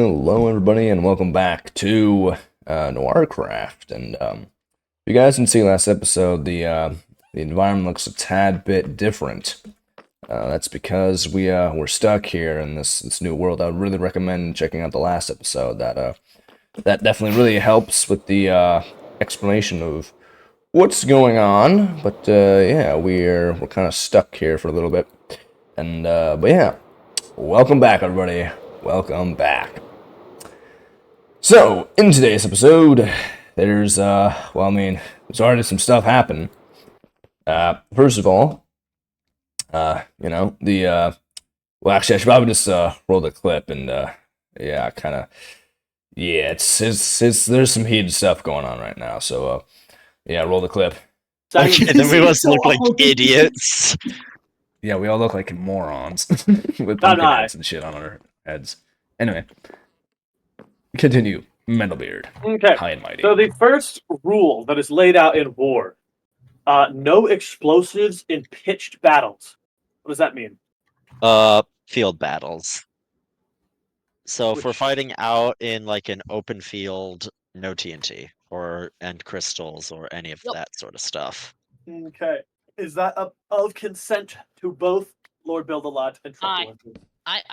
Hello, everybody, and welcome back to Noir Craft. And if you guys didn't see last episode, the environment looks a tad bit different. That's because we're stuck here in this new world. I would really recommend checking out the last episode. That definitely really helps with the explanation of what's going on. But yeah, we're kind of stuck here for a little bit. And but yeah, welcome back, everybody. Welcome back. So, in today's episode, there's there's already some stuff happening. First of all, well, actually, I should probably just roll the clip and yeah, kind of, yeah, it's there's some heated stuff going on right now. So, yeah, roll the clip. Okay, then we must look like idiots. Yeah, we all look like morons with pumpkin heads and shit on our heads. Anyway, continue. Metalbeard. Okay. High and mighty. So the first rule that is laid out in war: no explosives in pitched battles. What does that mean? Field battles. So if we're fighting out in like an open field, no TNT and crystals or any of that sort of stuff. Okay. Is that of consent to both Lord Build-A-Lot and Truffle? I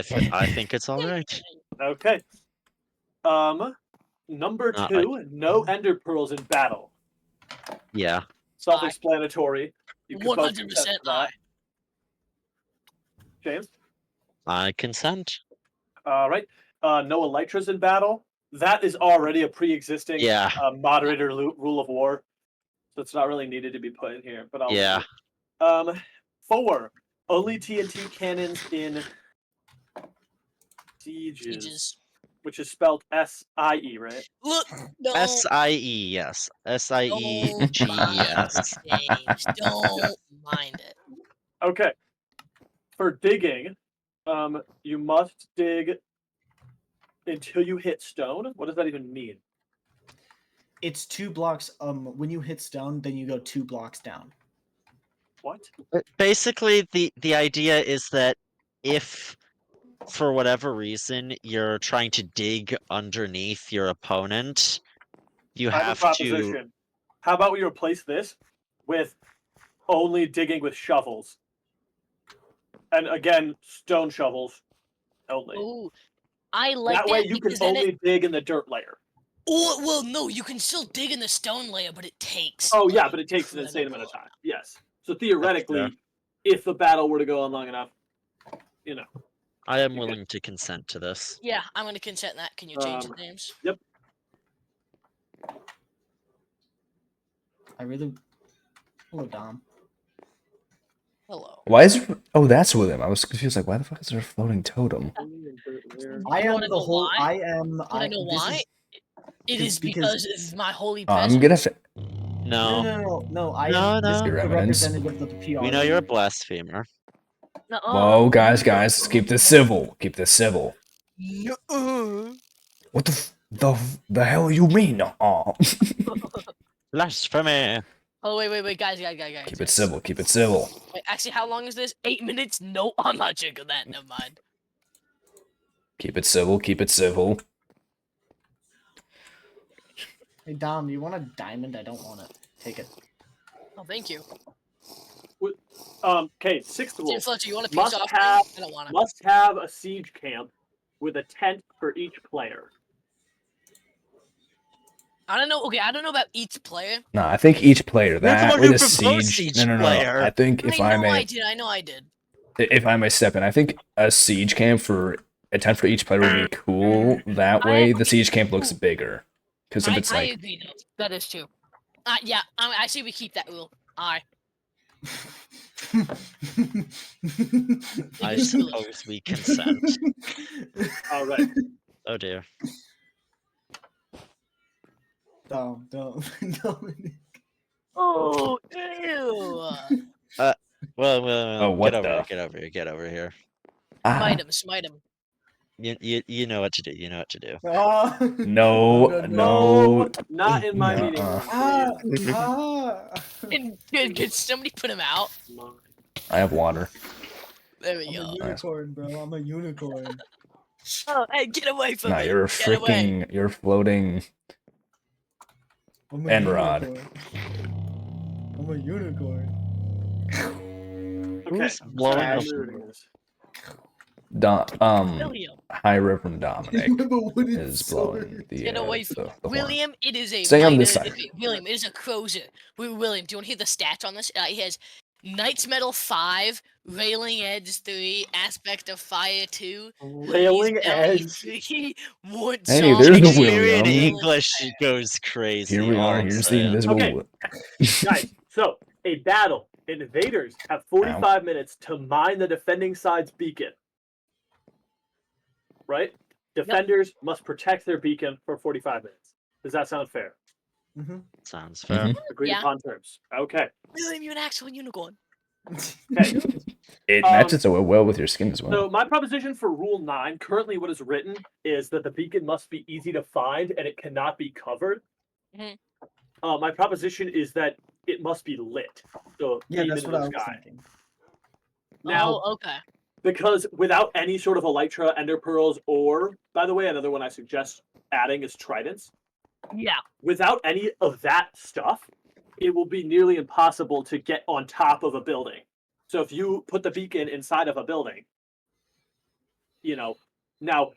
think it's all right. Okay. Number two, no ender pearls in battle. Yeah. Self-explanatory. You can 100% that. James? I consent. All right. No elytras in battle. That is already a pre-existing moderator rule of war, so it's not really needed to be put in here. But I'll 4. Only TNT cannons in sieges. Which is spelled S-I-E, right? Look, no. S-I-E, yes. S-I-E-G-E-S. Don't mind it. Okay. For digging, you must dig until you hit stone. What does that even mean? It's 2 blocks. When you hit stone, then you go 2 blocks down. What? Basically, the idea is that if, for whatever reason, you're trying to dig underneath your opponent, you have to... How about we replace this with only digging with shovels? And again, stone shovels only. Ooh, I like that. That way you can only dig in the dirt layer. Oh, well, no, you can still dig in the stone layer, but it takes... Oh, yeah, but it takes an insane amount of time. Yes. So theoretically, if the battle were to go on long enough, you know. I am willing to consent to this. Yeah, I'm going to consent that. Can you change the names? Yep. Hello, Dom. Hello. Why is there... Oh, that's with him. I was confused. Like, why the fuck is there a floating totem? I am the whole... I know why? It is because it's my holy presence. I'm gonna say... No. I am the representative of the PR. We know you're a blasphemer. Whoa, guys, keep this civil. Keep this civil. What the hell you mean? Blasphemy. Oh, wait, guys. Keep it civil. Wait, actually, how long is this? 8 minutes? No, I'm not checking that. Never mind. Keep it civil. Hey, Dom, you want a diamond? I don't want it. Take it. Oh, thank you. Okay, 6th rule. Fletcher, you want a piece off? I don't want it. Must have a siege camp with a tent for each player. I don't know. Okay, I don't know about each player. No, I think each player. That with a siege. No. I think if I may. I know I did. If I may step in, I think a siege camp for a tent for each player would be cool. That way, the siege camp looks bigger. Because if it's like. I agree. That is true. Yeah. I say we keep that rule. Aye. I suppose we consent. All right. Oh dear. Don't. Oh, ew. Well. What Get over here. Smite him. You know what to do. You know what to do. No. Not in my meeting. Can somebody put him out? I have water. There we go. I'm a unicorn, bro. I'm a unicorn. Oh, hey, get away from Nah, me! you're Get away! you're floating I'm a Enrod. unicorn. I'm a unicorn. Okay. Who's blowing I'm up? reading this. William, High Reverend Dominic You have a wooden is sword. blowing the get away from the horn. William. It is a Stay on minor. this side. William, it is a cruiser. William, do you want to hear the stats on this? It has Knight's Metal 5, Railing Edge 3, Aspect of Fire 2. Railing Edge. Wood Hey, Song, there's the Shakespearean William. English goes crazy. Here we all are. I'm Here's the saying. invisible. Okay. Guys, so a battle. Invaders have 45 minutes to mine the defending side's beacon. Right? Defenders must protect their beacon for 45 minutes. Does that sound fair? Mm-hmm. Sounds fair. Agreed Yeah. upon terms. Okay. William, you're an actual unicorn. Okay. It matches so well with your skin as well. So my proposition for Rule 9, currently what is written is that the beacon must be easy to find and it cannot be covered. Mhm. My proposition is that it must be lit. So Yeah, aim that's into what I the was sky. thinking. Now, Oh, okay. because without any sort of elytra, ender pearls, or, by the way, another one I suggest adding is tridents. Yeah. Without any of that stuff, it will be nearly impossible to get on top of a building. So if you put the beacon inside of a building, now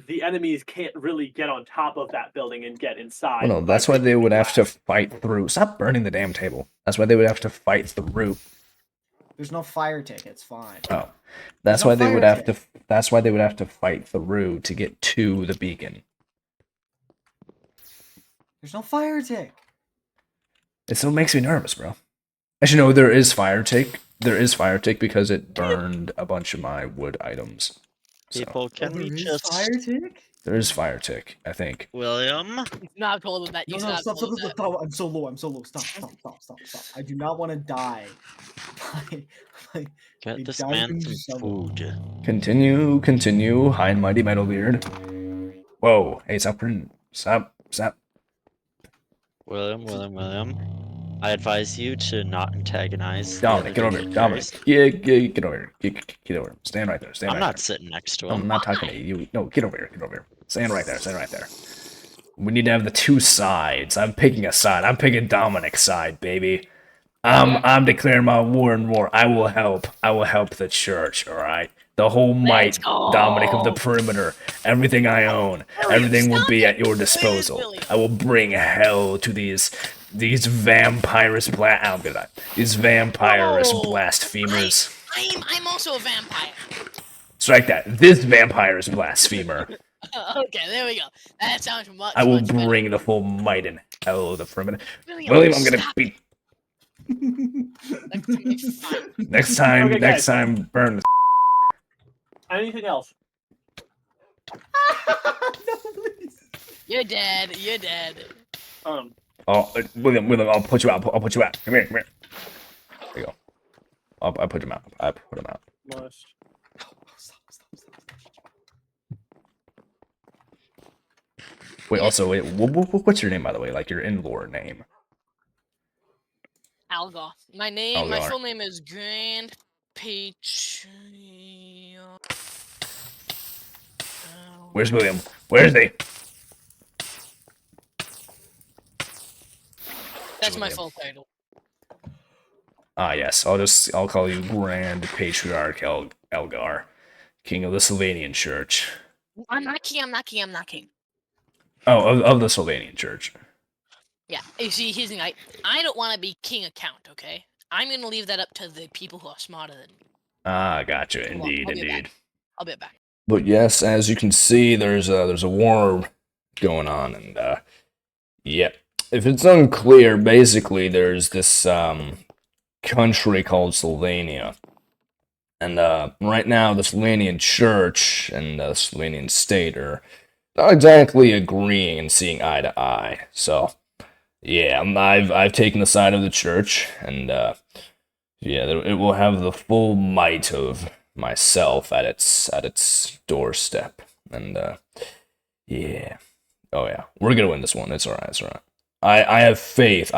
the enemies can't really get on top of that building and get inside. Well, no, that's why they would have to fight through. Stop burning the damn table. That's why they would have to fight through. There's no fire tick. It's fine. Oh, that's no why they would fire have to. That's why they would have to fight through to get to the beacon. There's no fire tick. It still makes me nervous, bro. Actually, no, there is fire tick. There is fire tick because it burned a bunch of my wood items. So, People, can there we is just fire tick? there is fire tick, I think. William? He's not told him that. No, He's no, not stop, told stop, him stop, stop. I'm so low. I'm so low. Stop, stop, stop, stop, stop. I do not want to die. by Get a this man diamond some shovel. food. Continue, high and mighty metal beard. Whoa, hey, stop. Stop. William. I advise you to not antagonize Dominic, the get other over here. dignitaries. Dominic, get over here. Get over here. Stand right there. I'm right not there. sitting next to No, him. I'm not talking to you. No, get over here. Get over here. Stand right there. We need to have the two sides. I'm picking a side. I'm picking Dominic's side, baby. I'm declaring my war and war. I will help. I will help the church, alright? The whole might, Dominic of the perimeter. Everything I own. Everything will be at your disposal. I will bring hell to these vampirous these vampirous blasphemers. I'm also a vampire. Strike that. This vampirous blasphemer. Okay, there we go. That sounds much. I will much better. bring the full might and hell of the perimeter. William, I'm gonna stop. beat. Next time, Okay, Next guys. time, burn the. Anything else? No, please. You're dead. Oh, William, I'll put you out. Come here. There you go. I put him out. Must. Stop. Wait, what's your name, by the way? Like your in-lore name? Algar. My Algar. full name is Grand Peach. Where's William? Where is he? That's my William. full title. Ah, yes. I'll call you Grand Patriarch Elgar, King of the Sylvanian Church. I'm not king. Oh, of the Sylvanian Church. Yeah. You see, here's the thing. I don't want to be king of count. Okay. I'm gonna leave that up to the people who are smarter than me. Ah, gotcha. Hold on, Indeed. I'll be back. But yes, as you can see, there's a war going on, and yeah. If it's unclear, basically there's this country called Sylvania, and right now the Sylvanian Church and the Sylvanian State are not exactly agreeing and seeing eye to eye. So yeah, I've taken the side of the church, and yeah, it will have the full might of myself at its doorstep, and yeah, oh yeah, we're gonna win this one. It's alright. I have faith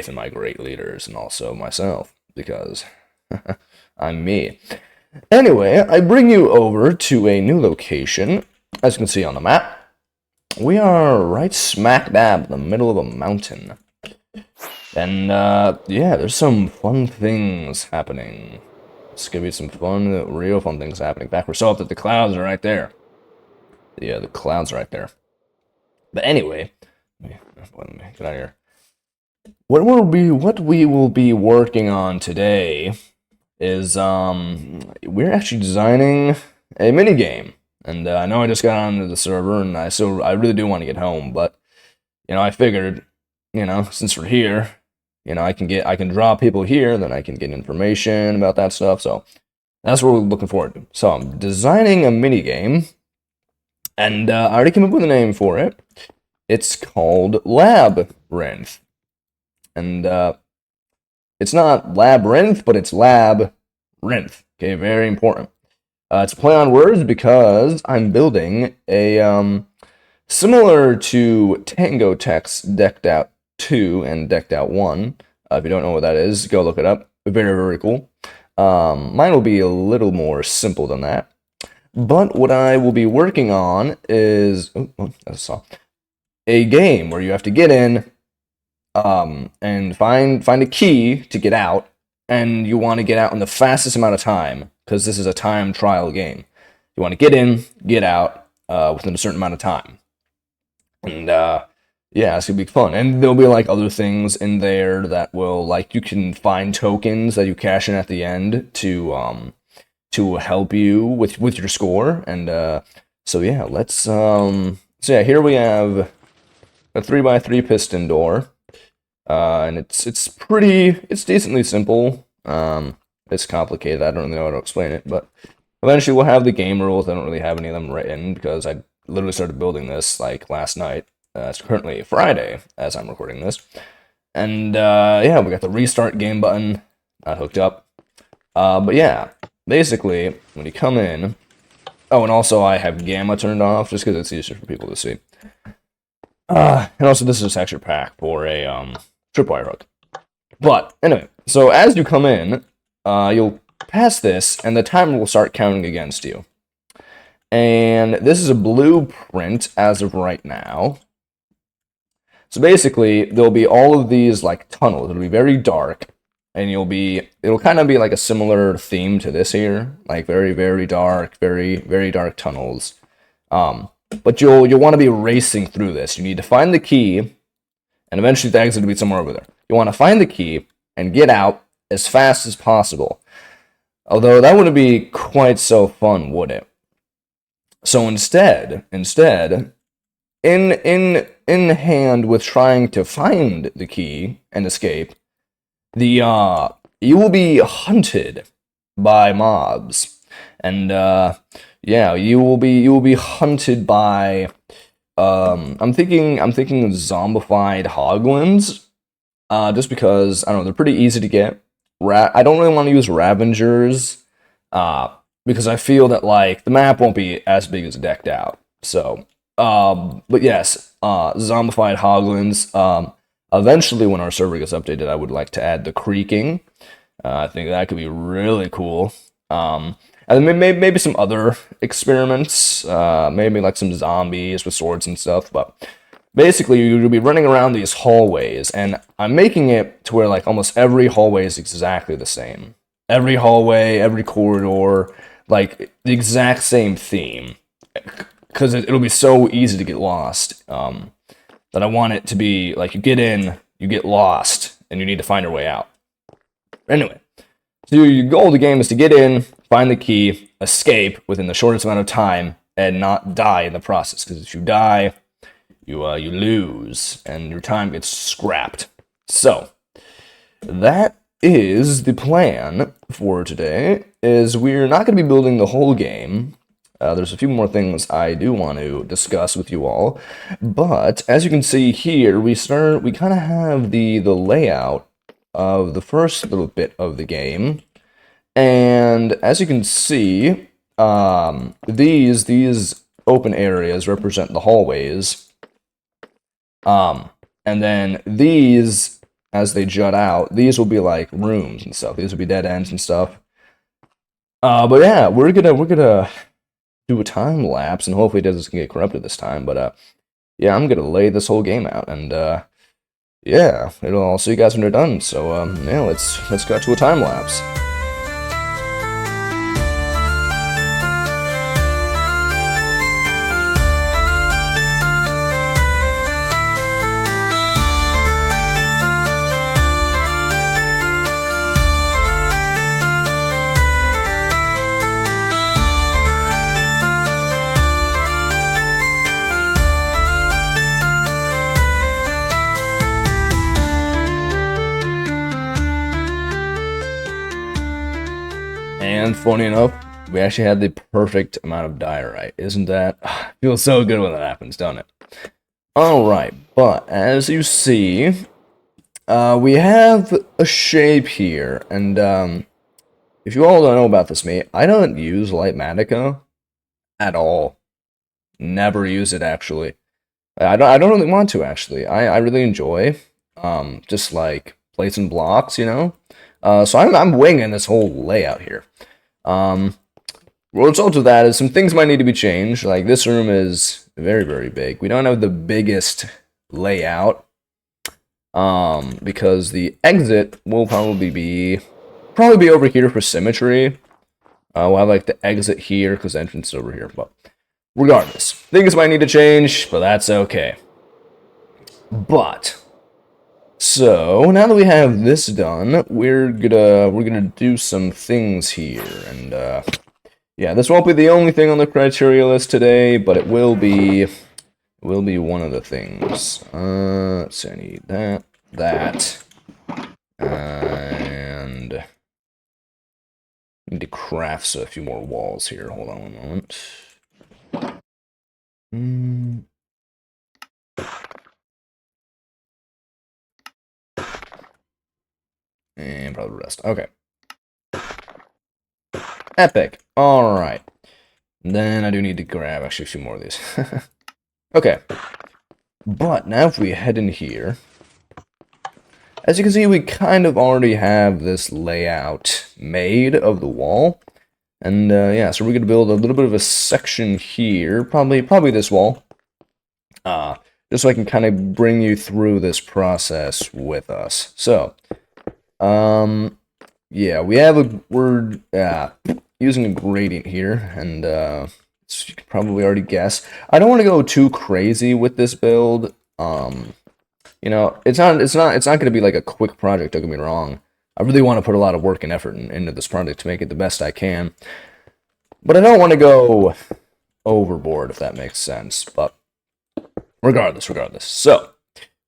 in my great leaders and also myself, because I'm me. Anyway, I bring you over to a new location. as you can see on the map, we are right smack dab in the middle of a mountain. And, yeah, there's some fun things happening. It's gonna be some fun, real fun things happening. Back we're so up that the clouds are right there. Yeah, the clouds are right there. But anyway, let me get out of here. What we will be working on today is, we're actually designing a mini game. And I know I just got onto the server, and I really do want to get home, but you know, I figured, you know, since we're here, you know, I can draw people here, then I can get information about that stuff. So that's what we're looking forward to. So I'm designing a mini game, and I already came up with a name for it. It's called Labyrinth, and it's not Labyrinth, but it's Labyrinth. Okay, very important. It's a play on words because I'm building a similar to Tango Tech's Decked Out 2 and Decked Out 1. If you don't know what that is, go look it up. Very, very cool. Mine will be a little more simple than that. But what I will be working on is a game where you have to get in and find a key to get out, and you want to get out in the fastest amount of time, because this is a time trial game. You want to get in, get out within a certain amount of time. And yeah, it's gonna be fun. And there'll be like other things in there that will, like, you can find tokens that you cash in at the end to help you with your score. And so yeah, let's so yeah, here we have a 3x3 piston door. And it's decently simple. It's complicated. I don't really know how to explain it, but eventually we'll have the game rules. I don't really have any of them written because I literally started building this like last night. It's currently Friday as I'm recording this, and yeah, we got the restart game button hooked up. But yeah, basically when you come in, oh, and also I have gamma turned off just because it's easier for people to see. And also this is a texture pack for a tripwire hook. But anyway, so as you come in, you'll pass this, and the timer will start counting against you. And this is a blueprint as of right now. So basically, there'll be all of these like tunnels. It'll be very dark, and it'll kind of be like a similar theme to this here, like very, very dark, very, very dark tunnels. But you'll want to be racing through this. You need to find the key, and eventually the exit will be somewhere over there. You want to find the key and get out as fast as possible. Although that wouldn't be quite so fun, would it? So instead, in hand with trying to find the key and escape, you will be hunted by mobs, and yeah, you will be hunted by I'm thinking zombified hoglins, just because I don't know, they're pretty easy to get. I don't really want to use Ravengers, because I feel that like the map won't be as big as Decked Out. So, but yes, zombified hoglins. Eventually, when our server gets updated, I would like to add the creaking. I think that could be really cool. And then maybe some other experiments, maybe like some zombies with swords and stuff. But basically, you'll be running around these hallways, and I'm making it to where like almost every hallway is exactly the same. Every hallway, every corridor, like the exact same theme, because it'll be so easy to get lost. That I want it to be like you get in, you get lost, and you need to find your way out. Anyway, so your goal of the game is to get in, find the key, escape within the shortest amount of time, and not die in the process. Because if you die, you lose, and your time gets scrapped. So that is the plan for today. Is we're not going to be building the whole game. There's a few more things I do want to discuss with you all, but as you can see here, we kind of have the layout of the first little bit of the game, and as you can see, these open areas represent the hallways, and then these, as they jut out, these will be like rooms and stuff. These will be dead ends and stuff. But yeah, we're gonna do a time lapse, and hopefully it doesn't get corrupted this time. But yeah, I'm gonna lay this whole game out, and yeah, I'll see you guys when they're done. So yeah, let's go to a time lapse. And funny enough, we actually had the perfect amount of diorite. Isn't that? Feels so good when that happens, don't it? Alright, but as you see, we have a shape here, and if you all don't know about this, I don't use Light Magicka at all. Never use it, actually. I don't really want to, actually. I really enjoy just like placing blocks, you know. So I'm winging this whole layout here. Result of that is some things might need to be changed. Like this room is very, very big. We don't have the biggest layout because the exit will probably be over here for symmetry. We'll have like the exit here because the entrance is over here. But regardless, things might need to change, but that's okay. But so now that we have this done, we're gonna do some things here, and yeah, this won't be the only thing on the criteria list today, but it will be one of the things. Let's see, I need that, and I need to craft a few more walls here. Hold on one moment. And probably the rest. Okay. Epic. Alright. Then I do need to grab actually a few more of these. Okay. But now if we head in here, as you can see, we kind of already have this layout made of the wall. And yeah, so we're going to build a little bit of a section here, probably this wall. Just so I can kind of bring you through this process with us. So, yeah, we're using a gradient here, and so you can probably already guess. I don't want to go too crazy with this build. You know, it's not going to be like a quick project, don't get me wrong. I really want to put a lot of work and effort into this project to make it the best I can. But I don't want to go overboard, if that makes sense. But regardless. So,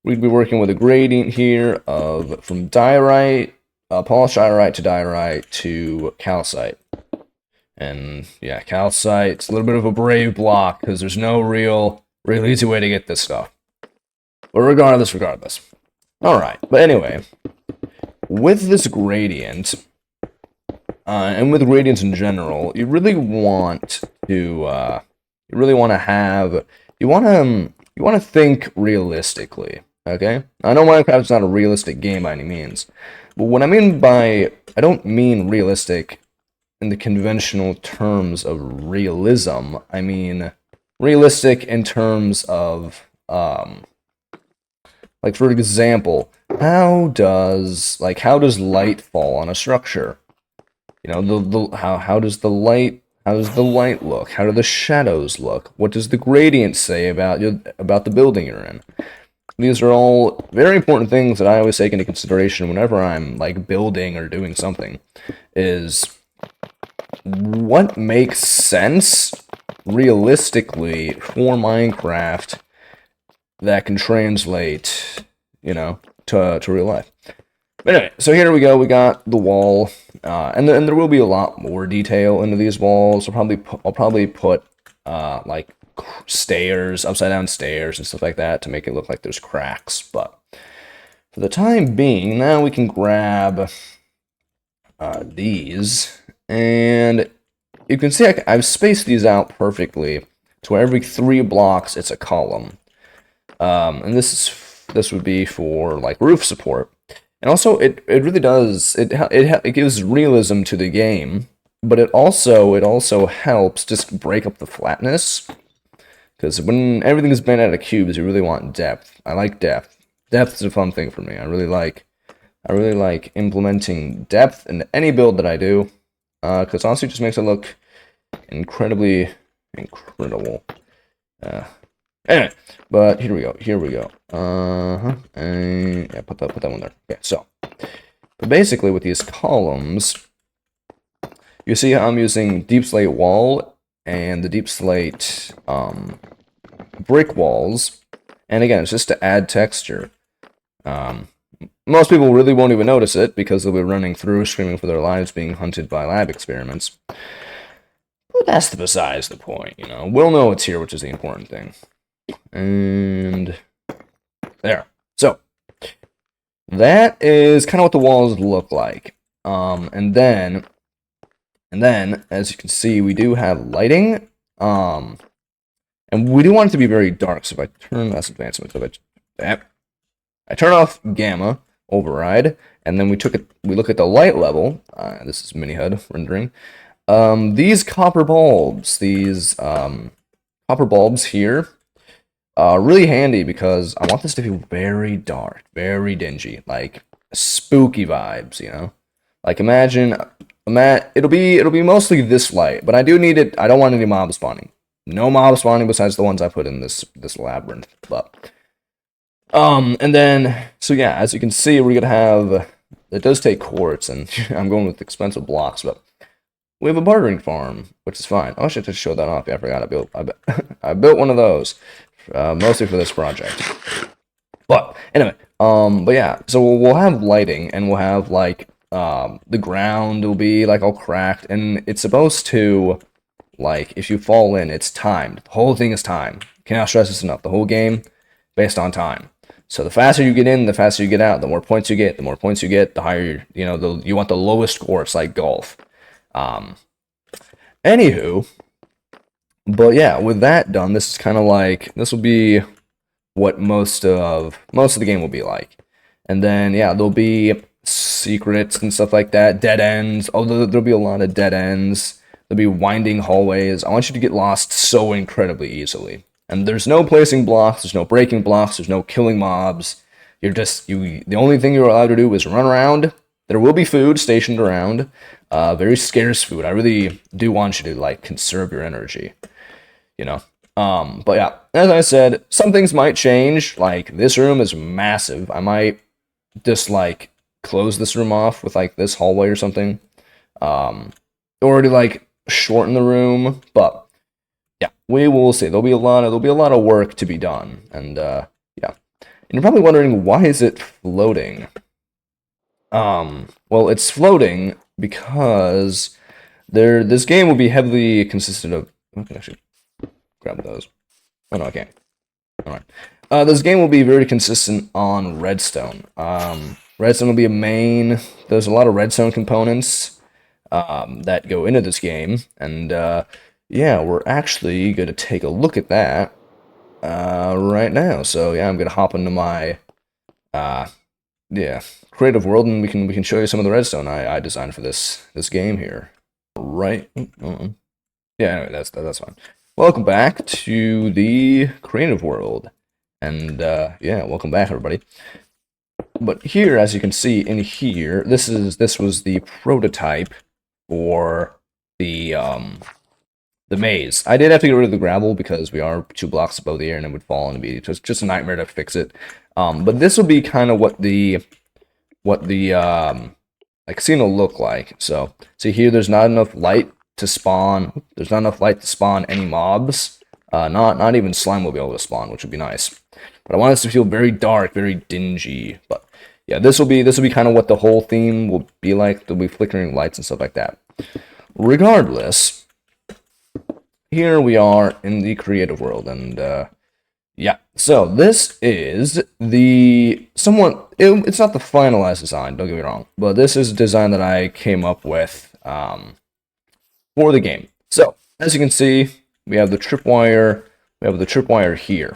we'd be working with a gradient here from diorite, polished diorite to calcite. And yeah, calcite's a little bit of a brave block because there's no real easy way to get this stuff. But regardless. Alright, but anyway, with this gradient, and with gradients in general, you really want to think realistically, okay? I know Minecraft's not a realistic game by any means, but what I mean by, I don't mean realistic in the conventional terms of realism. I mean realistic in terms of, like for example, how does light fall on a structure? You know, how does the light look? How do the shadows look? What does the gradient say about the building you're in? These are all very important things that I always take into consideration whenever I'm like building or doing something. Is what makes sense realistically for Minecraft that can translate, you know, to real life. But anyway, so here we go. We got the wall, and there will be a lot more detail into these walls. I'll probably put like stairs, upside down stairs, and stuff like that to make it look like there's cracks. But for the time being, now we can grab these, and you can see I've spaced these out perfectly to where every 3 blocks it's a column, and this would be for like roof support. And also, it really does, it gives realism to the game but it also helps just break up the flatness. Because when everything is made out of cubes, you really want depth. I like depth. Depth is a fun thing for me. I really like implementing depth in any build that I do. Because honestly, it just makes it look incredibly incredible. Anyway, but here we go. And yeah, put that one there. Okay, so but basically with these columns, you see how I'm using deep slate wall and the deep slate brick walls, and again, it's just to add texture. Most people really won't even notice it because they'll be running through, screaming for their lives, being hunted by lab experiments. But that's besides the point, you know. We'll know it's here, which is the important thing. And there. So that is kind of what the walls look like. And then, as you can see, we do have lighting. And we do want it to be very dark. So if I turn that's advancement, so I turn off gamma override, and then we look at the light level. This is mini HUD rendering. These copper bulbs, here, are really handy because I want this to be very dark, very dingy, like spooky vibes, you know. Like imagine, it'll be mostly this light, but I do need it. I don't want any mob spawning. No mob spawning besides the ones I put in this labyrinth. But and then so yeah, as you can see, we're gonna have it does take quartz, and I'm going with expensive blocks, but we have a bartering farm, which is fine. Oh, I should just show that off. Yeah, I forgot I built one of those, mostly for this project. But anyway, but yeah, so we'll have lighting, and we'll have like the ground will be like all cracked, and it's supposed to, like, if you fall in, it's timed. The whole thing is timed. Cannot stress this enough. The whole game based on time. So the faster you get in, the faster you get out. The more points you get, the higher you want the lowest score. It's like golf. Anywho, but yeah, with that done, this is kind of like, this will be what most of the game will be like. And then yeah, there'll be secrets and stuff like that, dead ends. Although there'll be a lot of dead ends. There'll be winding hallways. I want you to get lost so incredibly easily. And there's no placing blocks, there's no breaking blocks, there's no killing mobs. The only thing you're allowed to do is run around. There will be food stationed around. Very scarce food. I really do want you to like conserve your energy. You know. But yeah, as I said, some things might change. Like this room is massive. I might just like close this room off with like this hallway or something. Or to like shorten the room, but yeah, we will see. There'll be a lot of work to be done, and yeah. And you're probably wondering, why is it floating? Well, it's floating because this game will be heavily consistent of. I can actually grab those. Oh no, I can't. All right. This game will be very consistent on redstone. Redstone will be a main. There's a lot of redstone components that go into this game, and yeah, we're actually gonna take a look at that right now. So yeah, I'm gonna hop into my yeah, creative world, and we can show you some of the redstone I designed for this game here. Right? Yeah, anyway, that's fine. Welcome back to the creative world, and yeah, welcome back everybody. But here, as you can see in here, this was the prototype for the maze. I did have to get rid of the gravel because we are 2 blocks above the air and it would fall and it'd be just a nightmare to fix it. But this will be kind of what the casino will look like. So see here, there's not enough light to spawn. There's not enough light to spawn any mobs. Not even slime will be able to spawn, which would be nice. But I want this to feel very dark, very dingy. But yeah, this will be kind of what the whole theme will be like. There'll be flickering lights and stuff like that. Regardless, here we are in the creative world, and yeah. So this is it's not the finalized design. Don't get me wrong, but this is a design that I came up with for the game. So as you can see, we have the tripwire. We have the tripwire here.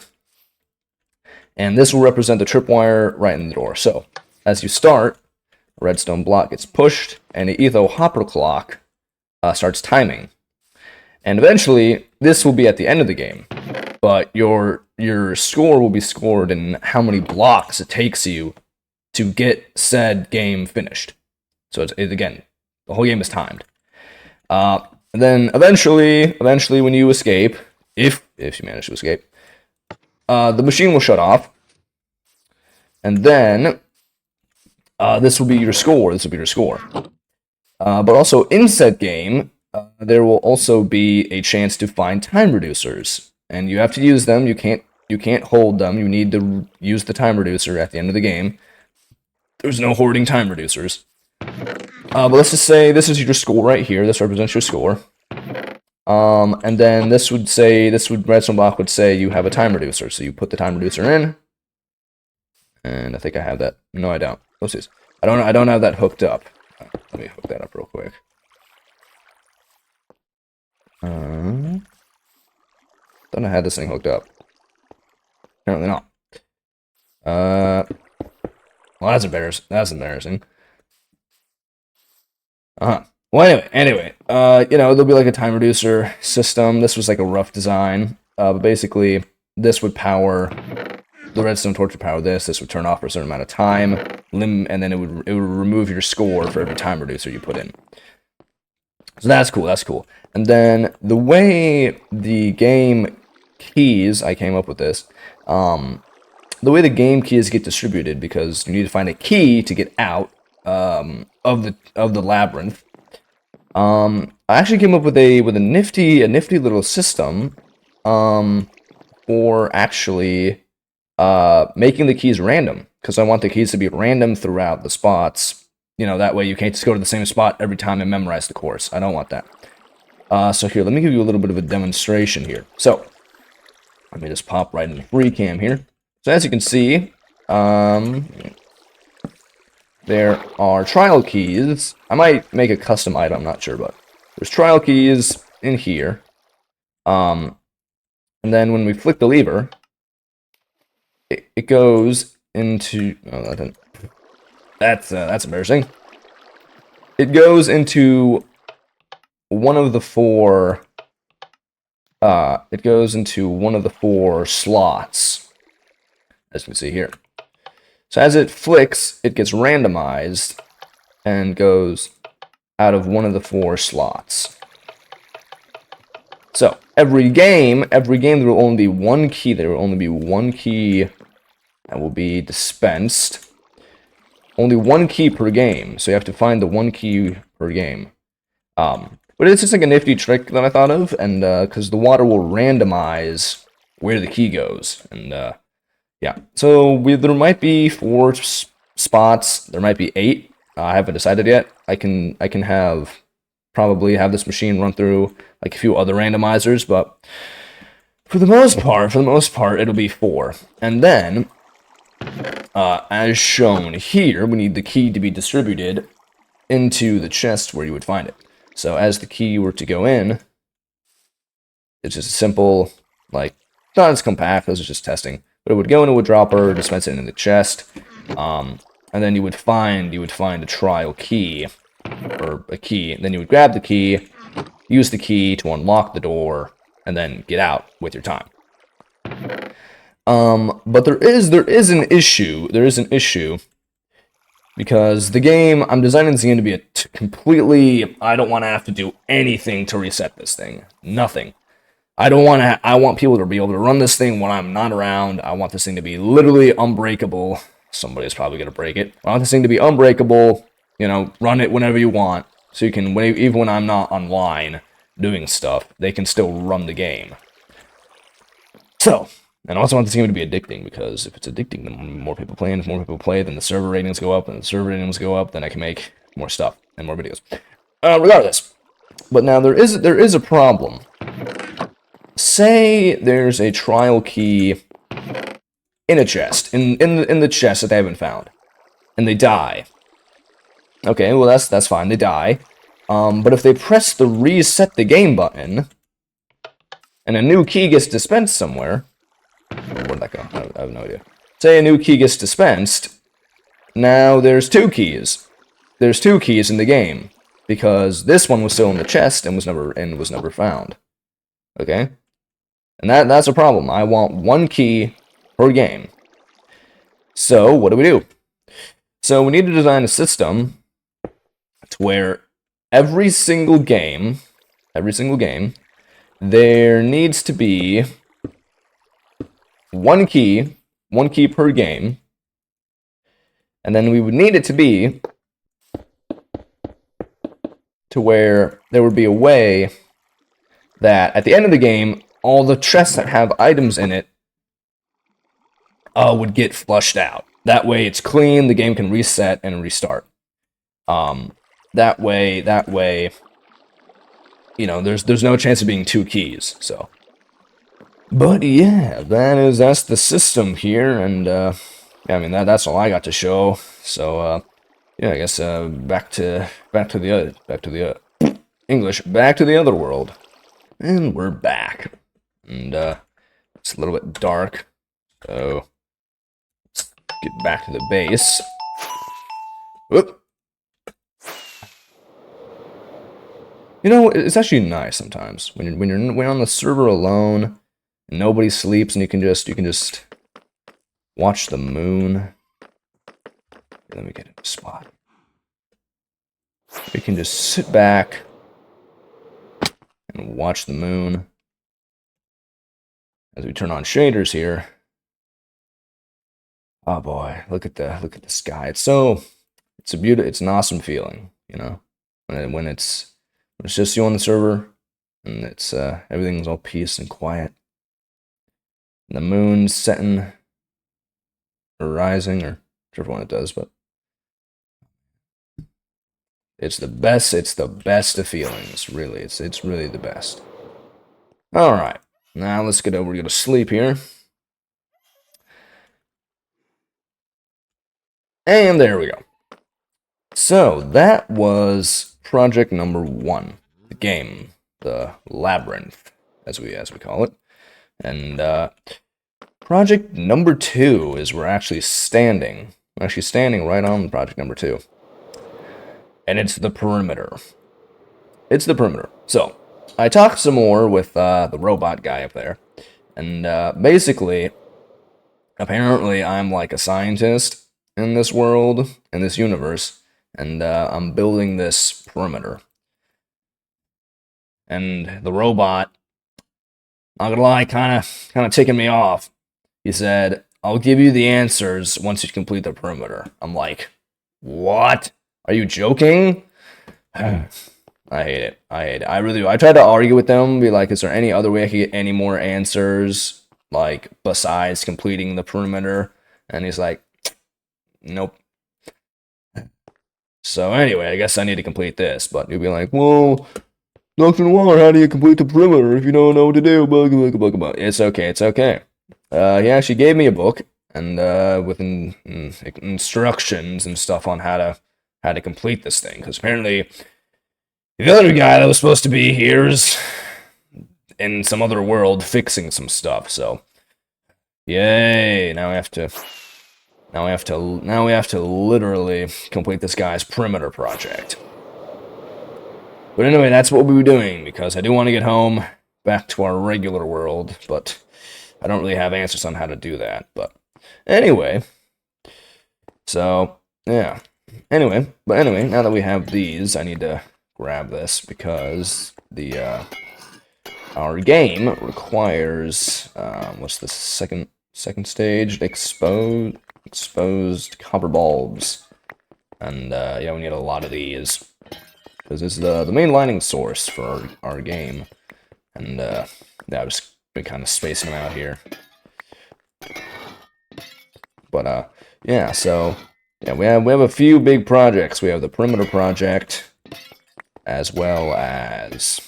And this will represent the tripwire right in the door. So, as you start, a redstone block gets pushed, and the etho hopper clock starts timing. And eventually, this will be at the end of the game, but your score will be scored in how many blocks it takes you to get said game finished. So again, the whole game is timed. And then eventually, when you escape, if you manage to escape, the machine will shut off, and then this will be your score. But also in said game, there will also be a chance to find time reducers, and you have to use them. You can't hold them. You need to use the time reducer at the end of the game. There's no hoarding time reducers. But let's just say this is your score right here. This represents your score. And then redstone block would say you have a time reducer. So you put the time reducer in, and I think I have that. No, I don't. Oopsies. I don't have that hooked up. Let me hook that up real quick. Thought I had this thing hooked up. Apparently not. Well, that's embarrassing. Well, anyway, there'll be like a time reducer system. This was like a rough design, but basically, this would power the redstone torch would power this. This would turn off for a certain amount of time, and then it would remove your score for every time reducer you put in. So that's cool. And then the way the game keys, I came up with this, the way the game keys get distributed, because you need to find a key to get out of the labyrinth. I actually came up with a nifty little system for actually making the keys random, because I want the keys to be random throughout the spots. That way you can't just go to the same spot every time and memorize the course. I don't want that. So here, let me give you a little bit of a demonstration here. So, let me just pop right in the free cam here. So as you can see, there are trial keys. I might make a custom item, I'm not sure, but there's trial keys in here. And then when we flick the lever, it goes into... Oh, that didn't... That's embarrassing. It goes into one of the four... it goes into one of the four slots, as you can see here. So as it flicks, it gets randomized and goes out of one of the four slots. So every game there will only be one key. There will only be one key that will be dispensed. Only one key per game, so you have to find the one key per game. But it's just like a nifty trick that I thought of, and because the water will randomize where the key goes, and yeah. So there might be 4 spots. There might be 8. I haven't decided yet. I can probably have this machine run through like a few other randomizers, but for the most part, it'll be 4. And then, as shown here, we need the key to be distributed into the chest where you would find it. So as the key were to go in, it's just a simple, like, not as compact, this is just testing, but it would go into a dropper, dispense it in the chest, and then you would find a trial key, or a key, and then you would grab the key, use the key to unlock the door, and then get out with your time. But there is an issue, because the game, I'm designing this game to be a completely, I don't want to have to do anything to reset this thing. Nothing. I want people to be able to run this thing when I'm not around. I want this thing to be literally unbreakable. Somebody's probably going to break it. I want this thing to be unbreakable, run it whenever you want. So you can, even when I'm not online doing stuff, they can still run the game. So, and I also want this game to be addicting, because if it's addicting, then more people play, and if more people play, then the server ratings go up, and the server ratings go up, then I can make more stuff and more videos. Regardless. But now there is a problem. Say there's a trial key in a chest, in the chest that they haven't found, and they die. Okay, well that's fine, they die. But if they press the reset the game button, and a new key gets dispensed somewhere, where'd that go? I have no idea. Say a new key gets dispensed, now there's 2 keys. There's 2 keys in the game. because this one was still in the chest and was never found. Okay? And that's a problem. I want 1 key per game. So, what do? So, we need to design a system to where every single game, there needs to be 1 key per game, and then we would need it to be to where there would be a way that at the end of the game, all the chests that have items in it would get flushed out. That way it's clean, the game can reset and restart. That way, you know, there's no chance of being 2 keys, so. But yeah, that's the system here, and yeah, I mean that's all I got to show. So yeah, I guess back to the English, back to the other world, and we're back, and it's a little bit dark, so let's get back to the base. Whoop. You know, it's actually nice sometimes when you're on the server alone. Nobody sleeps, and you can just watch the moon. Let me get a spot. You can just sit back and watch the moon as we turn on shaders here. Oh boy, look at the sky. It's an awesome feeling, you know, when it's just you on the server and it's everything's all peace and quiet. The moon's setting or rising, or whichever one it does, but it's the best. It's the best of feelings, really. It's really the best. All right, now let's get over. We're gonna sleep here, and there we go. So that was project number 1, the game, the labyrinth, as we call it. And project number 2 is we're actually standing right on project number 2. And it's the perimeter. So, I talked some more with the robot guy up there. And basically, apparently I'm like a scientist in this world, in this universe. And I'm building this perimeter. And the robot, not gonna lie, kind of ticking me off. He said, "I'll give you the answers once you complete the perimeter." I'm like, "What? Are you joking?" I hate it. I really do. I tried to argue with them, be like, "Is there any other way I could get any more answers, like besides completing the perimeter?" And he's like, "Nope." So anyway, I guess I need to complete this. But you'll be like, "Well, Dr. Noir, how do you complete the perimeter if you don't know what to do?" It's okay. He actually gave me a book and with instructions and stuff on how to complete this thing. Because apparently, the other guy that was supposed to be here is in some other world fixing some stuff. So, yay! Now we have to literally complete this guy's perimeter project. But anyway, that's what we were doing, because I do want to get home, back to our regular world, but I don't really have answers on how to do that. But anyway, so, yeah. Anyway, now that we have these, I need to grab this, because our game requires, what's the second stage? Exposed copper bulbs. And, yeah, we need a lot of these. Because this is the main lighting source for our game. And, yeah, I've just been kind of spacing them out here. But, yeah, so, yeah, we have a few big projects. We have the perimeter project, as well as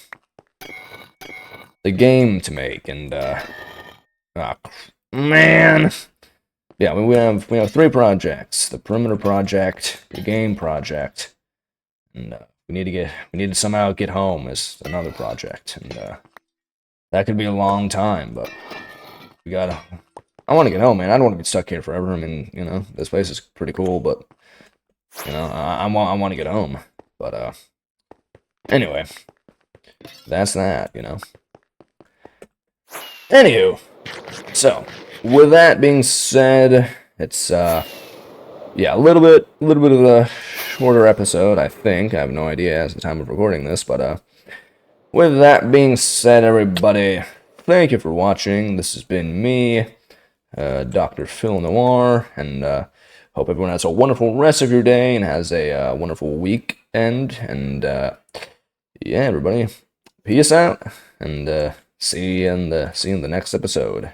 the game to make, and, oh, man! Yeah, we have 3 projects. The perimeter project, the game project, and, we need to somehow get home is another project, and that could be a long time, but I want to get home, man. I don't want to be stuck here forever. I mean, you know, this place is pretty cool, but you know, I want to get home. But Anyway, that's that, you know. Anywho, so with that being said, it's yeah, a little bit of a shorter episode, I think. I have no idea as the time of recording this, but with that being said, everybody, thank you for watching. This has been me, Dr. Phil Noir, and hope everyone has a wonderful rest of your day and has a wonderful weekend. And yeah, everybody, peace out, and see you in the next episode.